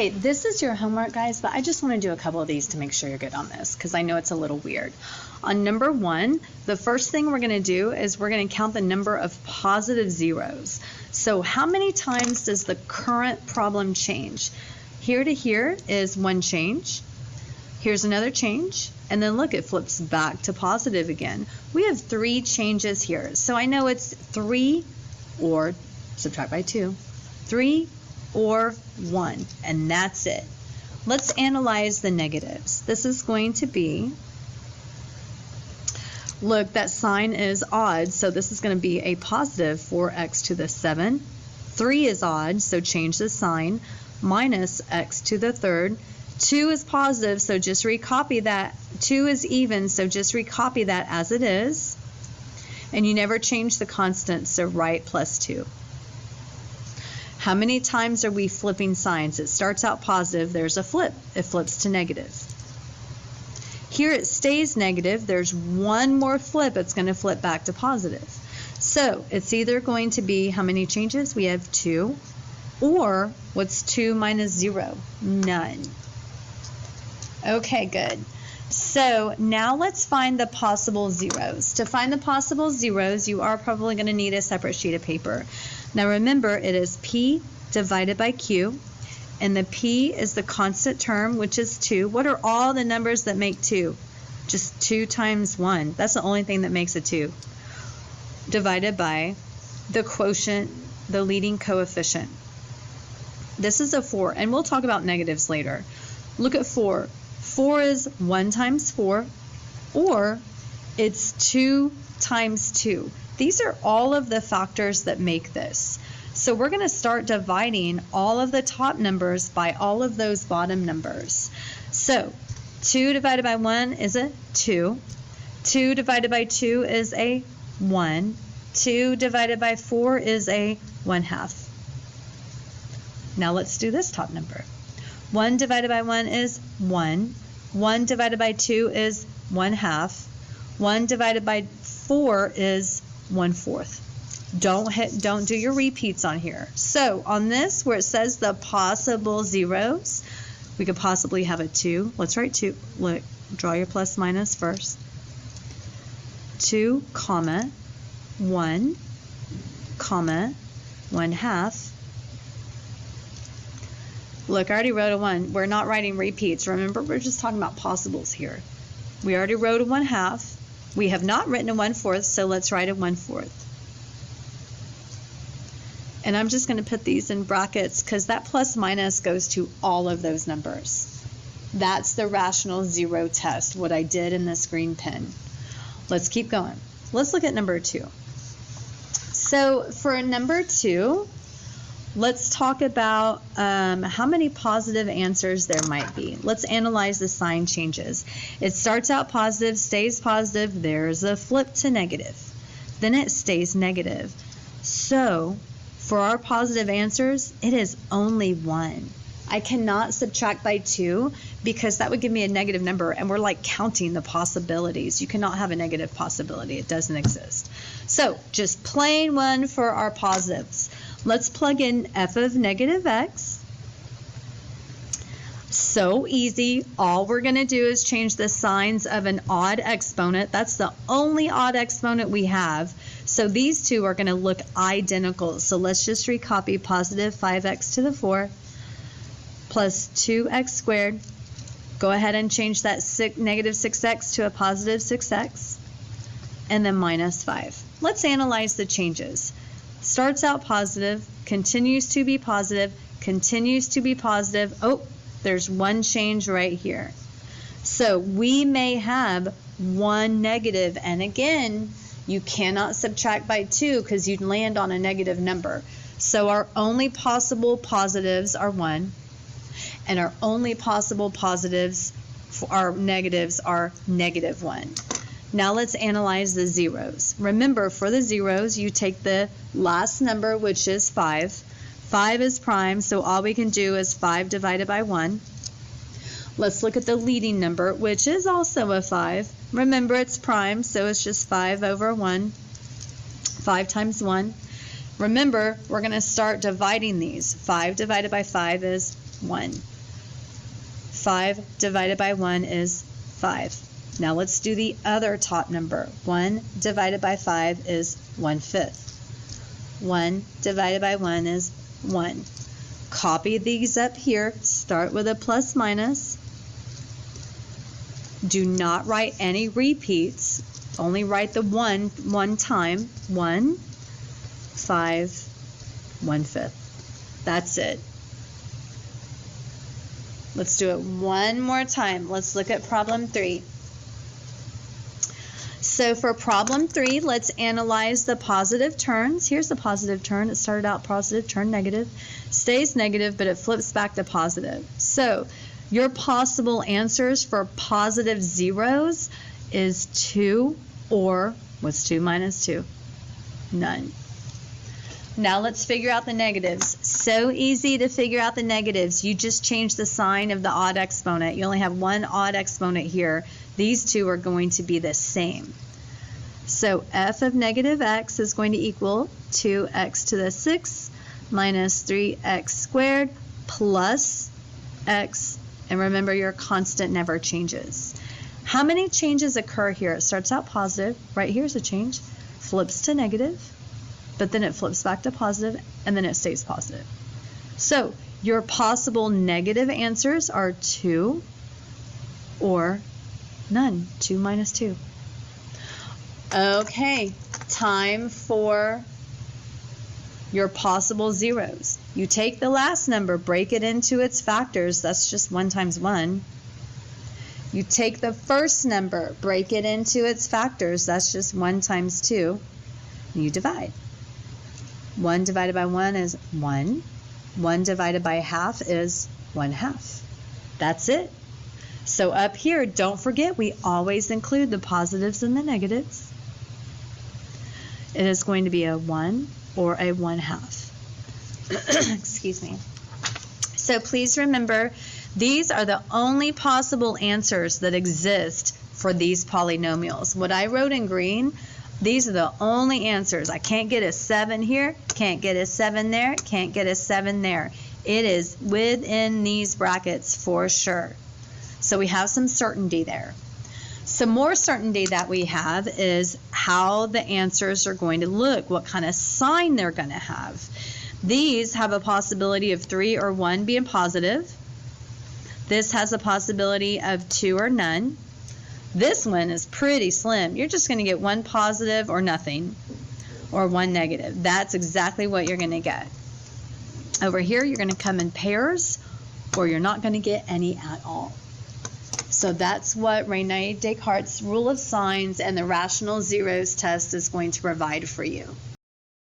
Okay, this is your homework, guys, but I just want to do a couple of these to make sure you're good on this because I know it's a little weird. On number 1, the first thing we're going to do is we're going to count the number of positive zeros. So how many times does the current problem change? Here to here is one change. Here's another change. And then look, it flips back to positive again. We have 3 changes here. So I know it's 3 or subtract by 2. 3 or 1, and that's it. Let's analyze the negatives. This is going to be, look, that sign is odd, so this is going to be a positive 4x to the 7. 3 is odd, so change the sign, minus x to the 3rd. 2 is positive, so just recopy that. 2 is even, so just recopy that as it is. And you never change the constant, so write plus 2. How many times are we flipping signs? It starts out positive, there's a flip. It flips to negative. Here it stays negative, there's one more flip, it's going to flip back to positive. So it's either going to be, how many changes? We have 2. Or, what's 2 minus 0? None. Okay, good. So now let's find the possible zeros. To find the possible zeros, you are probably going to need a separate sheet of paper. Now remember, it is P divided by Q, and the P is the constant term, which is 2. What are all the numbers that make 2? Just 2 times 1. That's the only thing that makes a 2. Divided by the quotient, the leading coefficient. This is a 4, and we'll talk about negatives later. Look at 4. 4 is 1 times 4, or it's 2 times 2. These are all of the factors that make this. So we're going to start dividing all of the top numbers by all of those bottom numbers. So 2 divided by 1 is a 2. 2 divided by 2 is a 1. 2 divided by 4 is a 1/2. Now let's do this top number. 1 divided by 1 is 1. 1 divided by 2 is 1/2. 1 divided by 4 is 1/4. Don't do your repeats on here. So on this, where it says the possible zeros, we could possibly have a 2. Let's write 2. Look, draw your plus minus first. 2, comma, 1, comma, 1/2. Look, I already wrote a 1. We're not writing repeats. Remember, we're just talking about possibles here. We already wrote a 1/2. We have not written a 1/4, so let's write a 1/4. And I'm just going to put these in brackets because that plus minus goes to all of those numbers. That's the rational zero test, what I did in this green pen. Let's keep going. Let's look at number 2. So for number 2, let's talk about how many positive answers there might be. Let's analyze the sign changes. It starts out positive, stays positive, there's a flip to negative. Then it stays negative. So for our positive answers, it is only 1. I cannot subtract by 2 because that would give me a negative number, and we're like counting the possibilities. You cannot have a negative possibility. It doesn't exist. So just plain 1 for our positives. Let's plug in f of negative x. So easy. All we're going to do is change the signs of an odd exponent. That's the only odd exponent we have. So these two are going to look identical. So let's just recopy positive 5x to the 4 plus 2x squared. Go ahead and change that negative 6x to a positive 6x. And then minus 5. Let's analyze the changes. Starts out positive, continues to be positive, continues to be positive. Oh, there's one change right here. So we may have one negative, and again, you cannot subtract by 2 because you'd land on a negative number. So our only possible positives are 1, and our only possible positives, our negatives are negative 1. Now let's analyze the zeros. Remember, for the zeros, you take the last number, which is 5. 5 is prime, so all we can do is 5 divided by 1. Let's look at the leading number, which is also a 5. Remember, it's prime, so it's just 5 over 1. 5 times 1. Remember, we're going to start dividing these. 5 divided by 5 is 1. 5 divided by 1 is 5. Now let's do the other top number. 1 divided by 5 is 1/5. 1 divided by 1 is 1. Copy these up here. Start with a plus minus. Do not write any repeats. Only write the 1 one time. 1, 5, 1/5. That's it. Let's do it one more time. Let's look at problem 3. So for problem 3, let's analyze the positive terms. Here's the positive term. It started out positive, turned negative, stays negative, but it flips back to positive. So your possible answers for positive zeros is 2 or, what's 2 minus 2? None. Now let's figure out the negatives. So easy to figure out the negatives. You just change the sign of the odd exponent. You only have one odd exponent here. These two are going to be the same. So f of negative x is going to equal 2x to the 6 minus 3x squared plus x. And remember, your constant never changes. How many changes occur here? It starts out positive. Right here's a change. Flips to negative. But then it flips back to positive, and then it stays positive. So your possible negative answers are 2 or none. 2 minus 2. Okay, time for your possible zeros. You take the last number, break it into its factors. That's just 1 times 1. You take the first number, break it into its factors. That's just 1 times 2. You divide. 1 divided by 1 is 1. 1 divided by half is 1/2. That's it. So up here, don't forget, we always include the positives and the negatives. It is going to be a 1 or a 1/2. Excuse me. So please remember, these are the only possible answers that exist for these polynomials. What I wrote in green, these are the only answers. I can't get a 7 here, can't get a 7 there, can't get a 7 there. It is within these brackets for sure. So we have some certainty there. Some more certainty that we have is how the answers are going to look, what kind of sign they're going to have. These have a possibility of 3 or 1 being positive. This has a possibility of 2 or none. This one is pretty slim. You're just going to get 1 positive or nothing, or 1 negative. That's exactly what you're going to get. Over here, you're going to come in pairs, or you're not going to get any at all. So that's what René Descartes' rule of signs and the rational zeros test is going to provide for you.